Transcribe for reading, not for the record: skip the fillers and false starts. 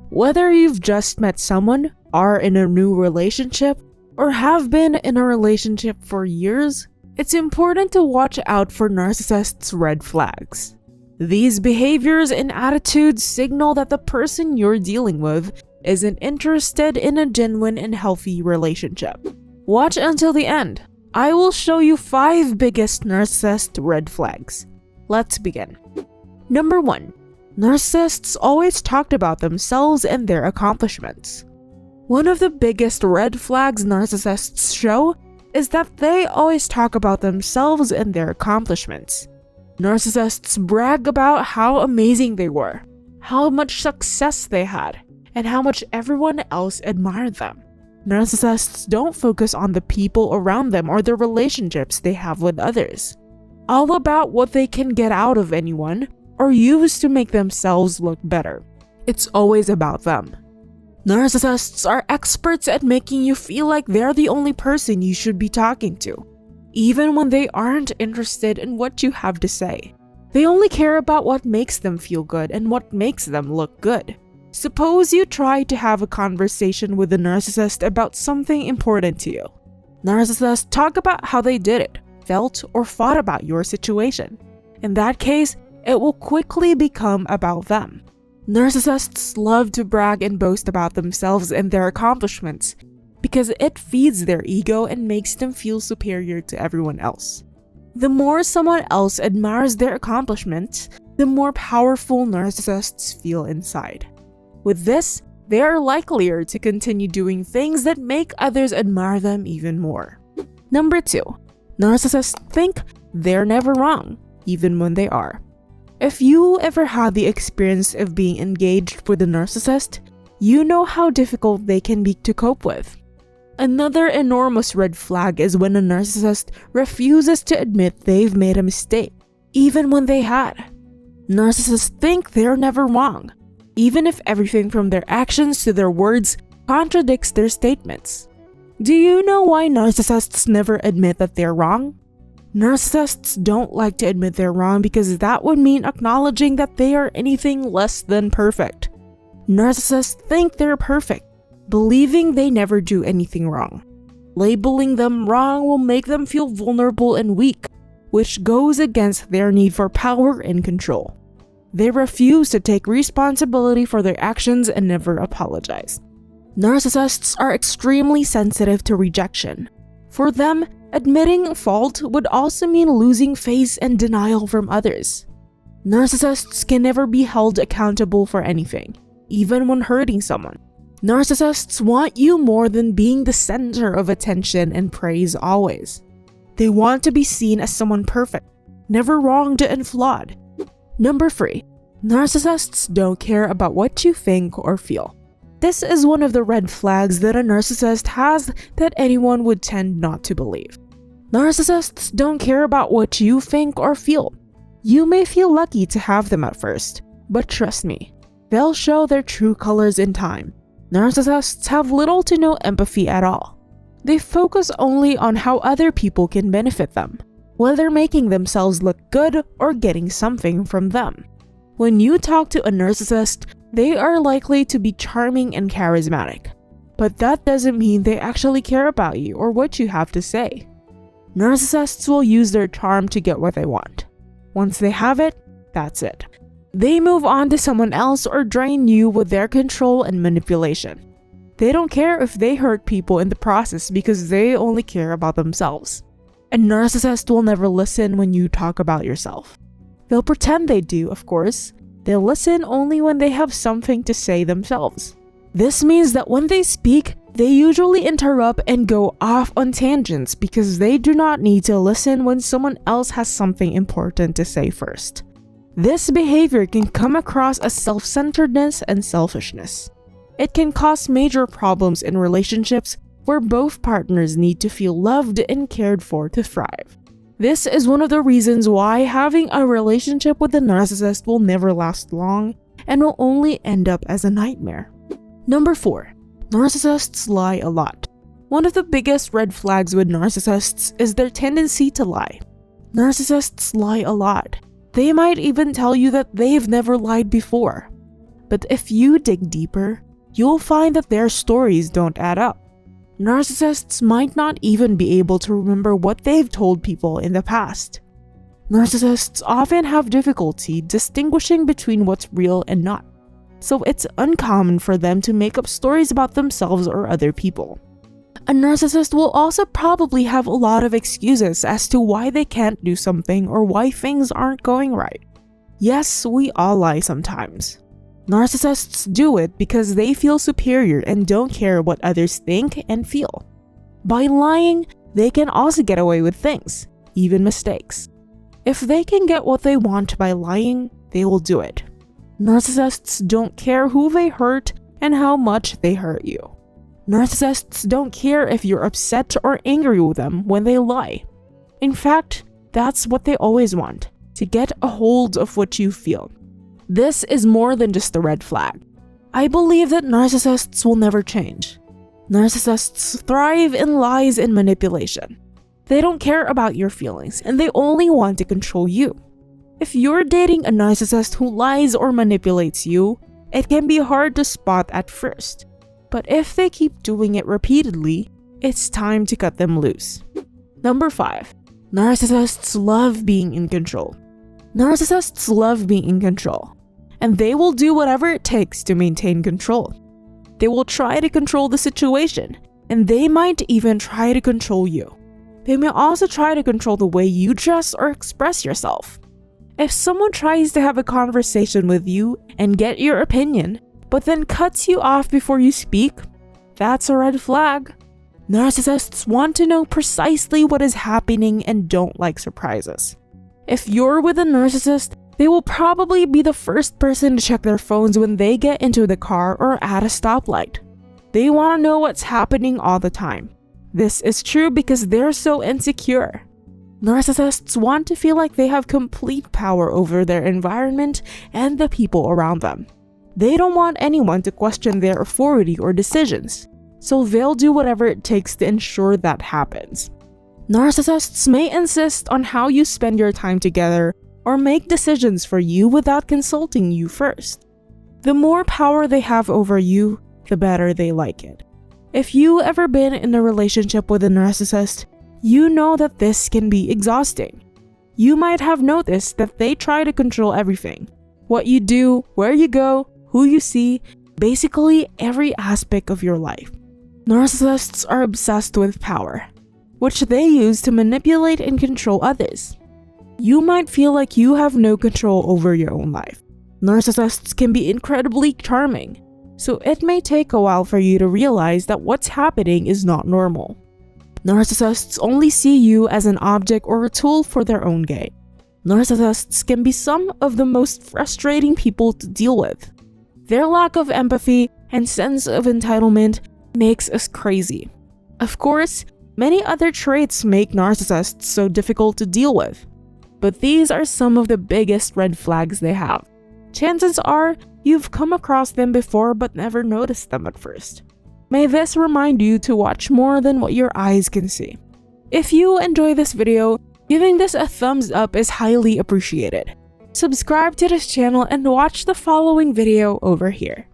Whether you've just met someone, are in a new relationship, or have been in a relationship for years, it's important to watch out for narcissists' red flags. These behaviors and attitudes signal that the person you're dealing with isn't interested in a genuine and healthy relationship. Watch until the end. I will show you 5 biggest narcissist red flags. Let's begin. Number 1. Narcissists always talked about themselves and their accomplishments. One of the biggest red flags narcissists show is that they always talk about themselves and their accomplishments. Narcissists brag about how amazing they were, how much success they had, and how much everyone else admired them. Narcissists don't focus on the people around them or the relationships they have with others. All about what they can get out of anyone or use to make themselves look better. It's always about them. Narcissists are experts at making you feel like they're the only person you should be talking to, even when they aren't interested in what you have to say. They only care about what makes them feel good and what makes them look good. Suppose you try to have a conversation with a narcissist about something important to you. Narcissists talk about how they did it, felt, or thought about your situation. In that case, it will quickly become about them. Narcissists love to brag and boast about themselves and their accomplishments because it feeds their ego and makes them feel superior to everyone else. The more someone else admires their accomplishments, the more powerful narcissists feel inside. With this, they are likelier to continue doing things that make others admire them even more. Number 2. Narcissists think they're never wrong, even when they are. If you ever had the experience of being engaged with a narcissist, you know how difficult they can be to cope with. Another enormous red flag is when a narcissist refuses to admit they've made a mistake, even when they had. Narcissists think they're never wrong, even if everything from their actions to their words contradicts their statements. Do you know why narcissists never admit that they're wrong? Narcissists don't like to admit they're wrong because that would mean acknowledging that they are anything less than perfect. Narcissists think they're perfect, believing they never do anything wrong. Labeling them wrong will make them feel vulnerable and weak, which goes against their need for power and control. They refuse to take responsibility for their actions and never apologize. Narcissists are extremely sensitive to rejection. For them, admitting fault would also mean losing face and denial from others. Narcissists can never be held accountable for anything, even when hurting someone. Narcissists want you more than being the center of attention and praise always. They want to be seen as someone perfect, never wronged and flawed. Number 3. Narcissists don't care about what you think or feel. This is one of the red flags that a narcissist has that anyone would tend not to believe. Narcissists don't care about what you think or feel. You may feel lucky to have them at first, but trust me, they'll show their true colors in time. Narcissists have little to no empathy at all. They focus only on how other people can benefit them, whether making themselves look good or getting something from them. When you talk to a narcissist, they are likely to be charming and charismatic, but that doesn't mean they actually care about you or what you have to say. Narcissists will use their charm to get what they want. Once they have it, that's it. They move on to someone else or drain you with their control and manipulation. They don't care if they hurt people in the process because they only care about themselves. A narcissist will never listen when you talk about yourself. They'll pretend they do, of course. They'll listen only when they have something to say themselves. This means that when they speak, they usually interrupt and go off on tangents because they do not need to listen when someone else has something important to say first. This behavior can come across as self-centeredness and selfishness. It can cause major problems in relationships where both partners need to feel loved and cared for to thrive. This is one of the reasons why having a relationship with a narcissist will never last long and will only end up as a nightmare. Number 4. Narcissists lie a lot. One of the biggest red flags with narcissists is their tendency to lie. Narcissists lie a lot. They might even tell you that they've never lied before. But if you dig deeper, you'll find that their stories don't add up. Narcissists might not even be able to remember what they've told people in the past. Narcissists often have difficulty distinguishing between what's real and not, so it's uncommon for them to make up stories about themselves or other people. A narcissist will also probably have a lot of excuses as to why they can't do something or why things aren't going right. Yes, we all lie sometimes. Narcissists do it because they feel superior and don't care what others think and feel. By lying, they can also get away with things, even mistakes. If they can get what they want by lying, they will do it. Narcissists don't care who they hurt and how much they hurt you. Narcissists don't care if you're upset or angry with them when they lie. In fact, that's what they always want, to get a hold of what you feel. This is more than just a red flag. I believe that narcissists will never change. Narcissists thrive in lies and manipulation. They don't care about your feelings, and they only want to control you. If you're dating a narcissist who lies or manipulates you, it can be hard to spot at first. But if they keep doing it repeatedly, it's time to cut them loose. Number 5. Narcissists love being in control. Narcissists love being in control, and they will do whatever it takes to maintain control. They will try to control the situation, and they might even try to control you. They may also try to control the way you dress or express yourself. If someone tries to have a conversation with you and get your opinion, but then cuts you off before you speak, that's a red flag. Narcissists want to know precisely what is happening and don't like surprises. If you're with a narcissist, they will probably be the first person to check their phones when they get into the car or at a stoplight. They want to know what's happening all the time. This is true because they're so insecure. Narcissists want to feel like they have complete power over their environment and the people around them. They don't want anyone to question their authority or decisions, so they'll do whatever it takes to ensure that happens. Narcissists may insist on how you spend your time together or make decisions for you without consulting you first. The more power they have over you, the better they like it. If you've ever been in a relationship with a narcissist, you know that this can be exhausting. You might have noticed that they try to control everything. What you do, where you go, who you see, basically every aspect of your life. Narcissists are obsessed with power, which they use to manipulate and control others. You might feel like you have no control over your own life. Narcissists can be incredibly charming, so it may take a while for you to realize that what's happening is not normal. Narcissists only see you as an object or a tool for their own gain. Narcissists can be some of the most frustrating people to deal with. Their lack of empathy and sense of entitlement makes us crazy. Of course, many other traits make narcissists so difficult to deal with, but these are some of the biggest red flags they have. Chances are you've come across them before but never noticed them at first. May this remind you to watch more than what your eyes can see. If you enjoy this video, giving this a thumbs up is highly appreciated. Subscribe to this channel and watch the following video over here.